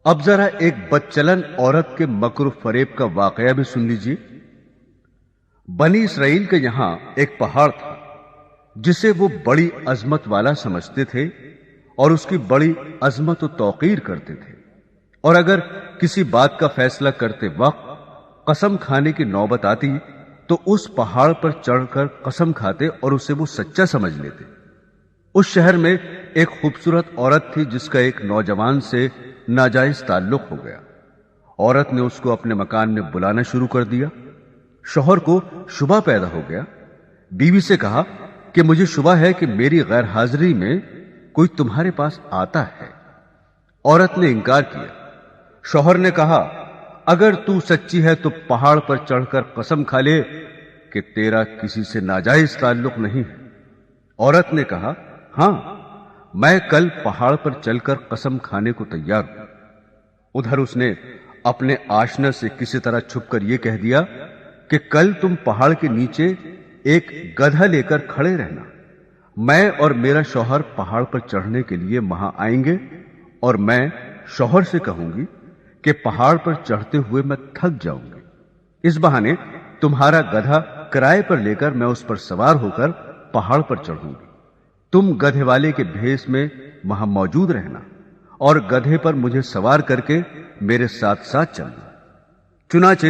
اب ذرا ایک بدچلن عورت کے مکر و فریب کا واقعہ بھی سن لیجیے۔ بنی اسرائیل کے یہاں ایک پہاڑ تھا جسے وہ بڑی عظمت والا سمجھتے تھے اور اس کی بڑی عظمت و توقیر کرتے تھے، اور اگر کسی بات کا فیصلہ کرتے وقت قسم کھانے کی نوبت آتی تو اس پہاڑ پر چڑھ کر قسم کھاتے اور اسے وہ سچا سمجھ لیتے۔ اس شہر میں ایک خوبصورت عورت تھی جس کا ایک نوجوان سے ناجائز تعلق ہو گیا۔ عورت نے اس کو اپنے مکان میں بلانا شروع کر دیا۔ شوہر کو شبہ پیدا ہو گیا۔ بیوی سے کہا کہ مجھے شبہ ہے کہ میری غیر حاضری میں کوئی تمہارے پاس آتا ہے۔ عورت نے انکار کیا۔ شوہر نے کہا اگر تو سچی ہے تو پہاڑ پر چڑھ کر قسم کھا لے کہ تیرا کسی سے ناجائز تعلق نہیں ہے۔ عورت نے کہا ہاں، میں کل پہاڑ پر چل کر قسم کھانے کو تیار ہوں۔ ادھر اس نے اپنے آشنا سے کسی طرح چھپ کر یہ کہہ دیا کہ کل تم پہاڑ کے نیچے ایک گدھا لے کر کھڑے رہنا، میں اور میرا شوہر پہاڑ پر چڑھنے کے لیے وہاں آئیں گے، اور میں شوہر سے کہوں گی کہ پہاڑ پر چڑھتے ہوئے میں تھک جاؤں گی، اس بہانے تمہارا گدھا کرائے پر لے کر میں اس پر سوار ہو کر پہاڑ پر چڑھوں گی۔ تم گدھے والے کے بھیس میں وہاں موجود رہنا اور گدھے پر مجھے سوار کر کے میرے ساتھ ساتھ چلنا۔ چنانچہ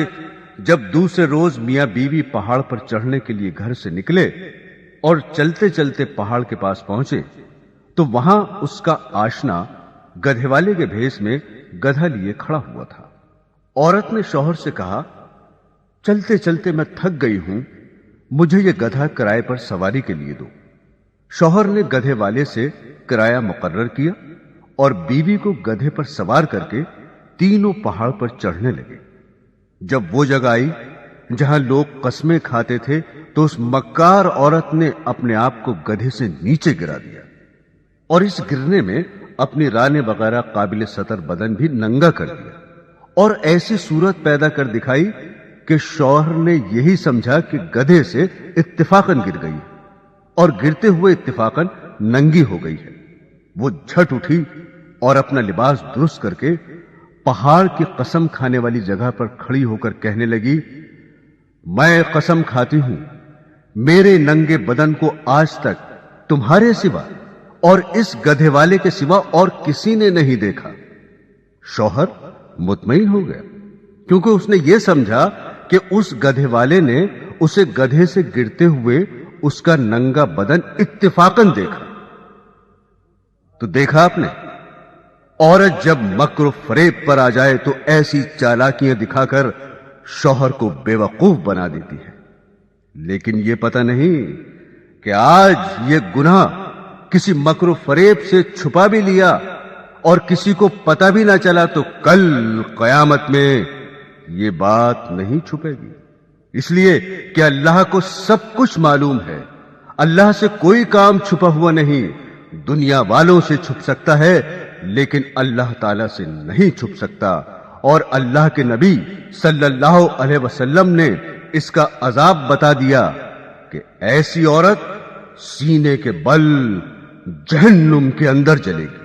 جب دوسرے روز میاں بیوی پہاڑ پر چڑھنے کے لیے گھر سے نکلے اور چلتے چلتے پہاڑ کے پاس پہنچے تو وہاں اس کا آشنا گدھے والے کے بھیس میں گدھا لیے کھڑا ہوا تھا۔ عورت نے شوہر سے کہا چلتے چلتے میں تھک گئی ہوں، مجھے یہ گدھا کرائے پر سواری کے لیے دو۔ شوہر نے گدھے والے سے کرایہ مقرر کیا اور بیوی کو گدھے پر سوار کر کے تینوں پہاڑ پر چڑھنے لگے۔ جب وہ جگہ آئی جہاں لوگ قسمیں کھاتے تھے تو اس مکار عورت نے اپنے آپ کو گدھے سے نیچے گرا دیا، اور اس گرنے میں اپنی رانے وغیرہ قابل سطر بدن بھی ننگا کر دیا، اور ایسی صورت پیدا کر دکھائی کہ شوہر نے یہی سمجھا کہ گدھے سے اتفاقاً گر گئی اور گرتے ہوئے اتفاقاً ننگی ہو گئی ہے۔ وہ جھٹ اٹھی اور اپنا لباس درست کر کے پہاڑ کی قسم کھانے والی جگہ پر کھڑی ہو کر کہنے لگی میں قسم کھاتی ہوں میرے ننگے بدن کو آج تک تمہارے سوا اور اس گدھے والے کے سوا اور کسی نے نہیں دیکھا۔ شوہر مطمئن ہو گیا کیونکہ اس نے یہ سمجھا کہ اس گدھے والے نے اسے گدھے سے گرتے ہوئے اس کا ننگا بدن اتفاقاً دیکھا۔ تو دیکھا آپ نے، عورت جب مکر و فریب پر آ جائے تو ایسی چالاکیاں دکھا کر شوہر کو بے وقوف بنا دیتی ہے، لیکن یہ پتہ نہیں کہ آج یہ گناہ کسی مکر و فریب سے چھپا بھی لیا اور کسی کو پتہ بھی نہ چلا تو کل قیامت میں یہ بات نہیں چھپے گی، اس لیے کہ اللہ کو سب کچھ معلوم ہے۔ اللہ سے کوئی کام چھپا ہوا نہیں، دنیا والوں سے چھپ سکتا ہے لیکن اللہ تعالی سے نہیں چھپ سکتا، اور اللہ کے نبی صلی اللہ علیہ وسلم نے اس کا عذاب بتا دیا کہ ایسی عورت سینے کے بل جہنم کے اندر جلے گی۔